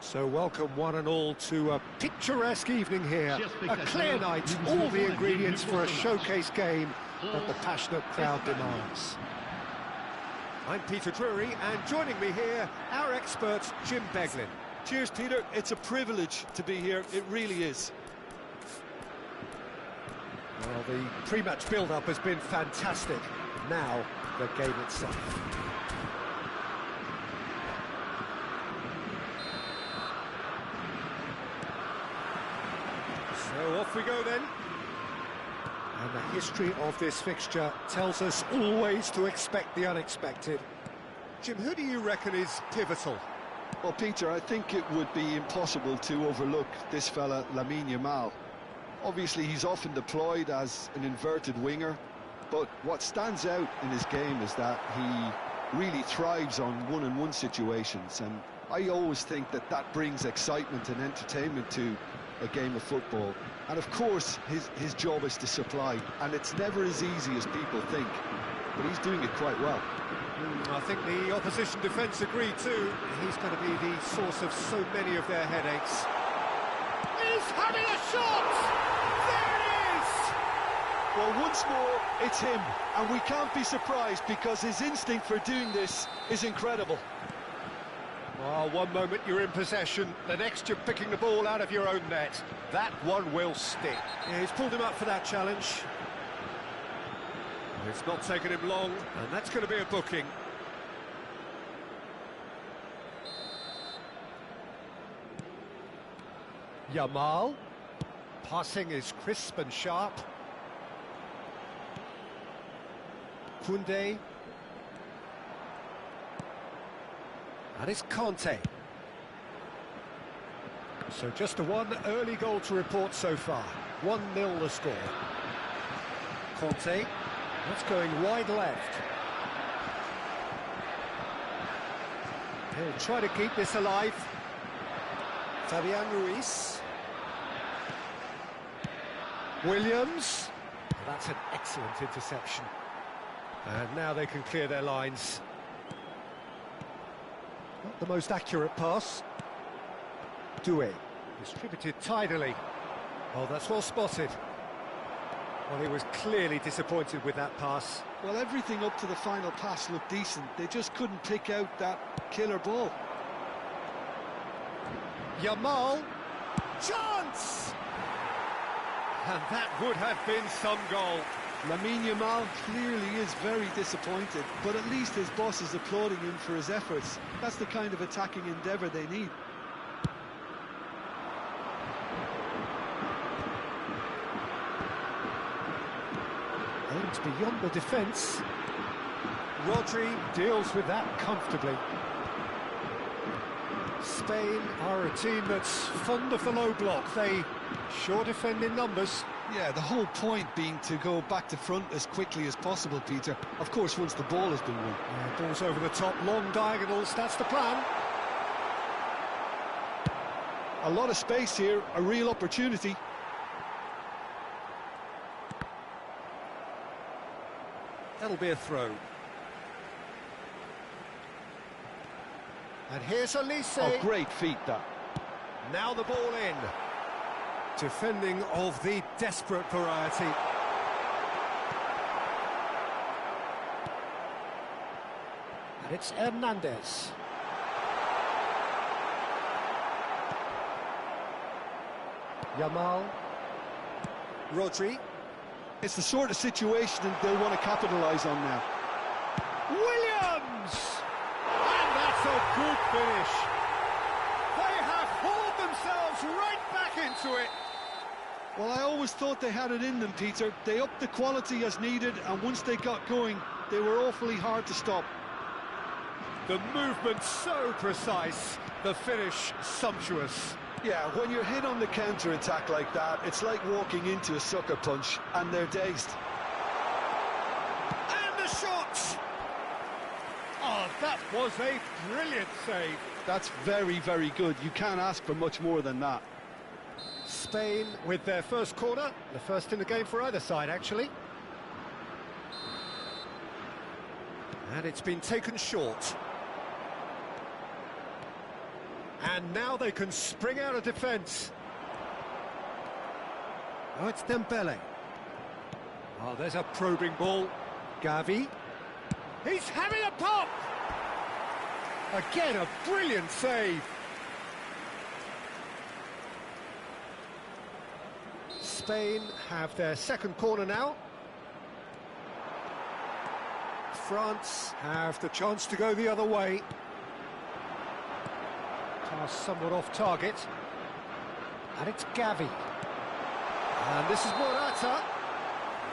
So welcome one and all to a picturesque evening here, a clear night, all the ingredients for a showcase game that the passionate crowd demands. I'm Peter Drury, and joining me here, our expert, Jim Beglin. Cheers, Peter. It's a privilege to be here, it really is. Well, the pre-match build-up has been fantastic. Now, the game itself. So off we go then. And the history of this fixture tells us always to expect the unexpected. Jim, who do you reckon is pivotal? Well, Peter, I think it would be impossible to overlook this fella, Lamine Yamal. Obviously, he's often deployed as an inverted winger, but what stands out in his game is that he really thrives on one-on-one situations, and I always think that that brings excitement and entertainment to a game of football. And of course, his job is to supply, and it's never as easy as people think, but he's doing it quite well. I think the opposition defence agree too. He's going to be the source of so many of their headaches. He's having a shot! There it is! Well, once more, it's him, and we can't be surprised because his instinct for doing this is incredible. Well, one moment you're in possession, the next you're picking the ball out of your own net. That one will stick. Yeah, he's pulled him up for that challenge. It's not taken him long, and that's going to be a booking. Yamal. Passing is crisp and sharp. Koundé. And it's Conte. So just one early goal to report so far. 1-0 the score. Conte. That's going wide left. He'll try to keep this alive. Fabian Ruiz. Williams. That's an excellent interception. And now they can clear their lines. Not the most accurate pass. Doué. Distributed tidily. Oh, that's well spotted. Well, he was clearly disappointed with that pass. Well, everything up to the final pass looked decent. They just couldn't pick out that killer ball. Yamal. Chance! And that would have been some goal. Lamine Yamal clearly is very disappointed, but at least his boss is applauding him for his efforts. That's the kind of attacking endeavour they need. Aims beyond the defence. Rodri deals with that comfortably. Spain are a team that's fond of the low block. They sure defend in numbers. Yeah, the whole point being to go back to front as quickly as possible, Peter. Of course, once the ball has been won. Yeah, balls over the top, long diagonals, that's the plan. A lot of space here, a real opportunity. That'll be a throw. And here's Elise. Oh, great feat, that. Now the ball in. Defending of the desperate variety. And it's Hernandez. Yamal. Rodri. It's the sort of situation that they'll want to capitalise on now. Williams! And that's a good finish. They have hauled themselves right back into it. Well, I always thought they had it in them, Peter. They upped the quality as needed, and once they got going, they were awfully hard to stop. The movement so precise, the finish sumptuous. Yeah, when you're hit on the counter-attack like that, it's like walking into a sucker punch, and they're dazed. And the shot! Oh, that was a brilliant save. That's very, very good. You can't ask for much more than that. Spain with their first corner, the first in the game for either side, actually. And it's been taken short. And now they can spring out of defence. Oh, it's Dembele. Oh, there's a probing ball. Gavi. He's having a pop! Again, a brilliant save. Spain have their second corner now. France have the chance to go the other way. Pass somewhat off target. And it's Gavi. And this is Morata.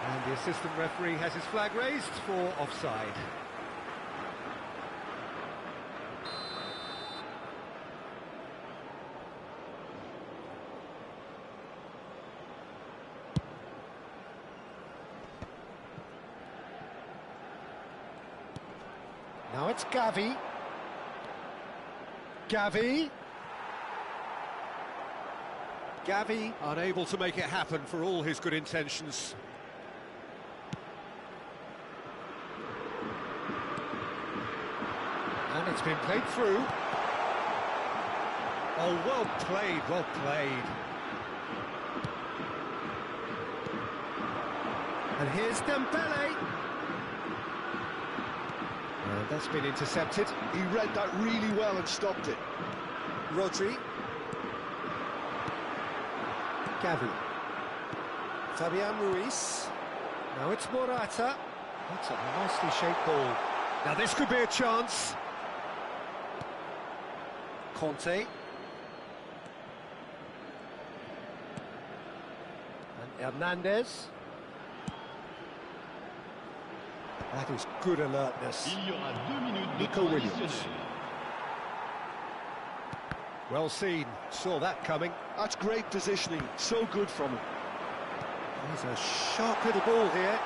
And the assistant referee has his flag raised for offside. Now it's Gavi. Gavi. Gavi unable to make it happen for all his good intentions. And it's been played through. Oh, well played, well played. And here's Dembele. And that's been intercepted. He read that really well and stopped it. Rodri. Gavi. Fabian Ruiz. Now it's Morata. That's a nicely shaped ball. Now this could be a chance. Conte. And Hernandez. That is good alertness. Nico Williams. Well seen, saw that coming. That's great positioning, so good from him. There's a sharp little ball here.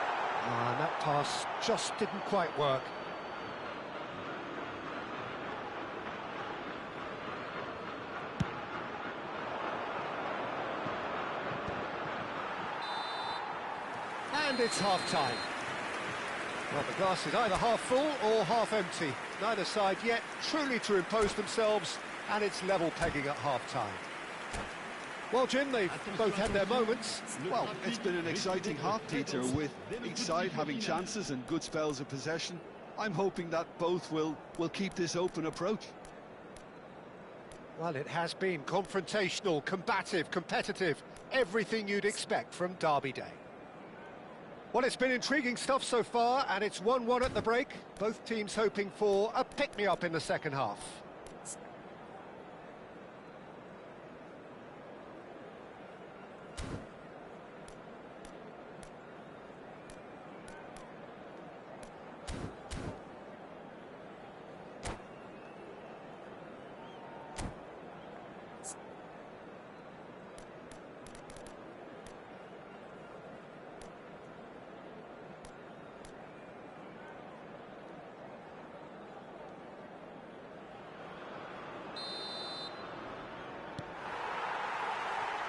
And that pass just didn't quite work. And it's half-time. Well, the glass is either half full or half empty. Neither side yet truly to impose themselves, and it's level pegging at half-time. Well, Jim, they've both had their moments. Well, it's been an exciting half, Peter, with each side having chances and good spells of possession. I'm hoping that both will keep this open approach. Well, it has been confrontational, combative, competitive, everything you'd expect from Derby Day. Well, it's been intriguing stuff so far, and it's 1-1 at the break. Both teams hoping for a pick-me-up in the second half.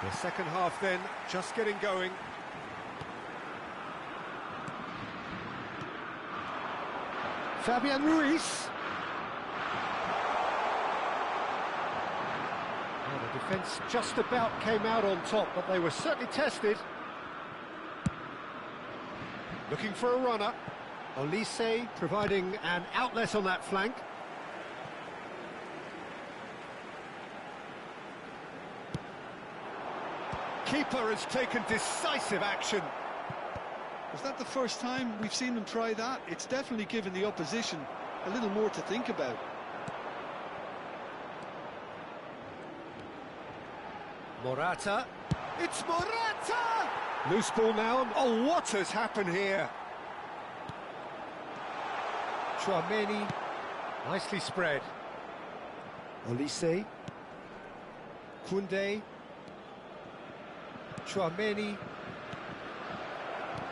The second half then, just getting going. Fabian Ruiz. Well, the defence just about came out on top, but they were certainly tested. Looking for a runner. Olise providing an outlet on that flank. Keeper has taken decisive action. Was that the first time we've seen them try that? It's definitely given the opposition a little more to think about. Morata. It's Morata! Loose ball now. Oh, what has happened here? Chouameni. Nicely spread. Olise. Koundé. Chouameni.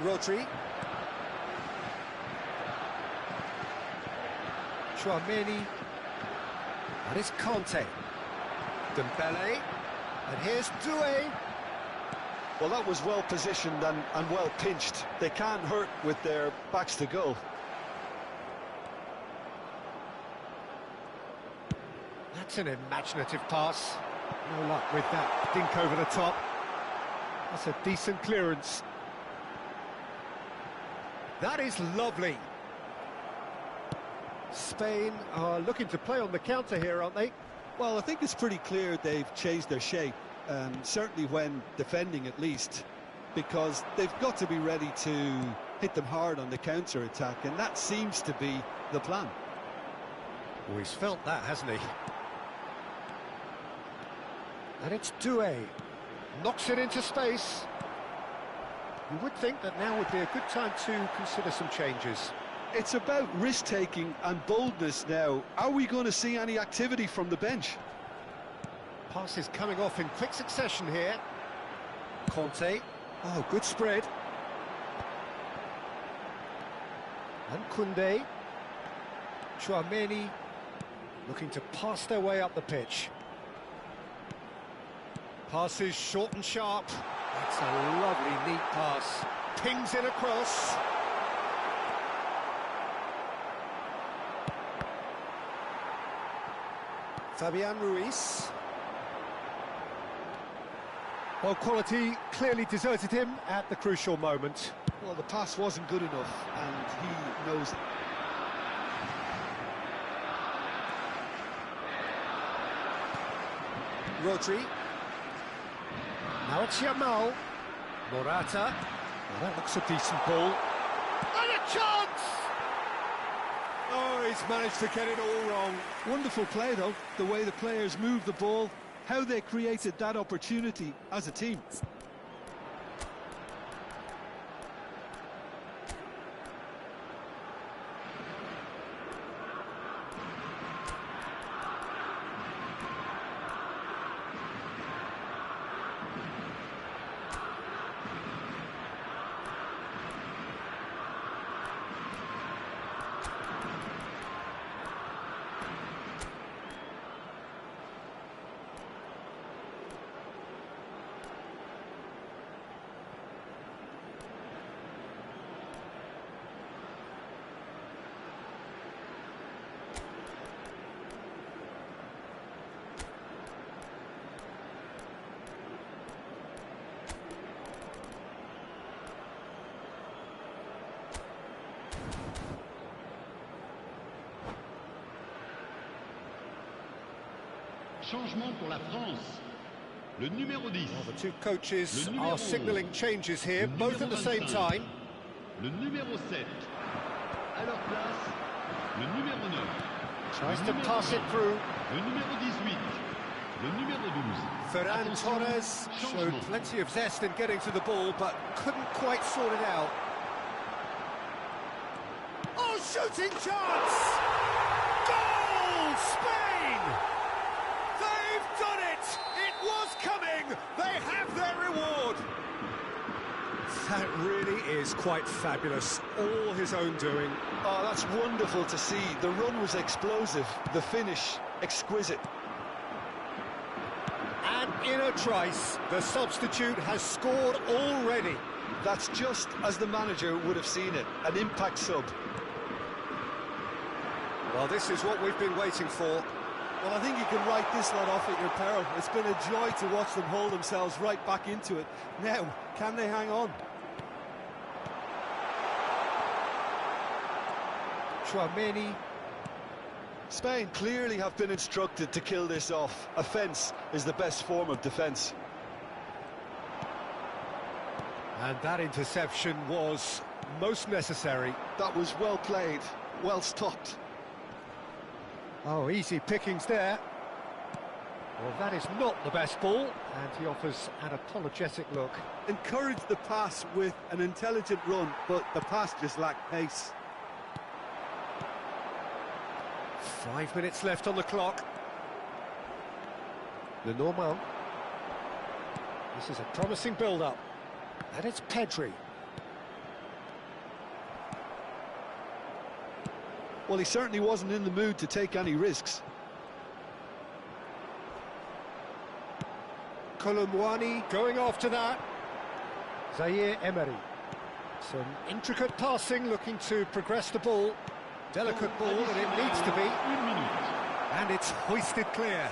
Rodri. Chouameni. And it's Conte. Dembele. And here's Doué. Well, that was well positioned and well pinched. They can't hurt with their backs to goal. That's an imaginative pass. No luck with that dink over the top. That's a decent clearance. That is lovely. Spain are looking to play on the counter here, aren't they? Well, I think it's pretty clear they've changed their shape, certainly when defending at least, because they've got to be ready to hit them hard on the counter-attack, and that seems to be the plan. Oh, he's felt that, hasn't he? And it's Doué. Knocks it into space. You would think that now would be a good time to consider some changes. It's about risk-taking and boldness now. Are we going to see any activity from the bench? Passes coming off in quick succession here. Conte. Oh, good spread. And Koundé. Tchouaméni looking to pass their way up the pitch. Passes short and sharp. That's a lovely, neat pass. Pings it across. Fabian Ruiz. Well, quality clearly deserted him at the crucial moment. Well, the pass wasn't good enough, and he knows it. Rodri. Now it's Yamal. Morata. Well, that looks a decent ball. And a chance! Oh, he's managed to get it all wrong. Wonderful play, though, the way the players moved the ball, how they created that opportunity as a team. Changement pour la France. Le numéro 10. Well, the two coaches are signalling changes here, both at the same time. Le numéro 7. À leur place, le numéro 9. Tries to pass it through. Le numéro 18. Le numéro 12. Ferran Torres showed plenty of zest in getting to the ball, but couldn't quite sort it out. Oh, shooting chance! Goal! Spain! They've done it! It was coming! They have their reward! That really is quite fabulous. All his own doing. Oh, that's wonderful to see. The run was explosive, the finish exquisite. And in a trice, the substitute has scored already. That's just as the manager would have seen it, an impact sub. Well, this is what we've been waiting for. Well, I think you can write this lot off at your peril. It's been a joy to watch them hold themselves right back into it. Now, can they hang on? Tchouaméni. Spain clearly have been instructed to kill this off. Offence is the best form of defence. And that interception was most necessary. That was well played, well stopped. Oh, easy pickings there. Well, that is not the best ball, and he offers an apologetic look. Encourage the pass with an intelligent run, but the pass just lacked pace. 5 minutes left on the clock. Lenormand. This is a promising build-up. And it's Pedri. Well, he certainly wasn't in the mood to take any risks. Colomwani going after that. Zaire Emery. Some intricate passing, looking to progress the ball. Delicate ball, and it needs to be. And it's hoisted clear.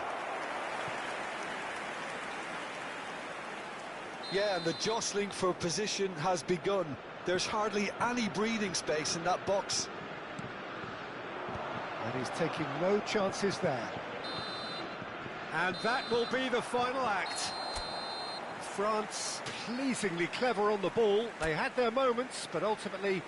Yeah, and the jostling for position has begun. There's hardly any breathing space in that box. And he's taking no chances there. And that will be the final act. France pleasingly clever on the ball. They had their moments, but ultimately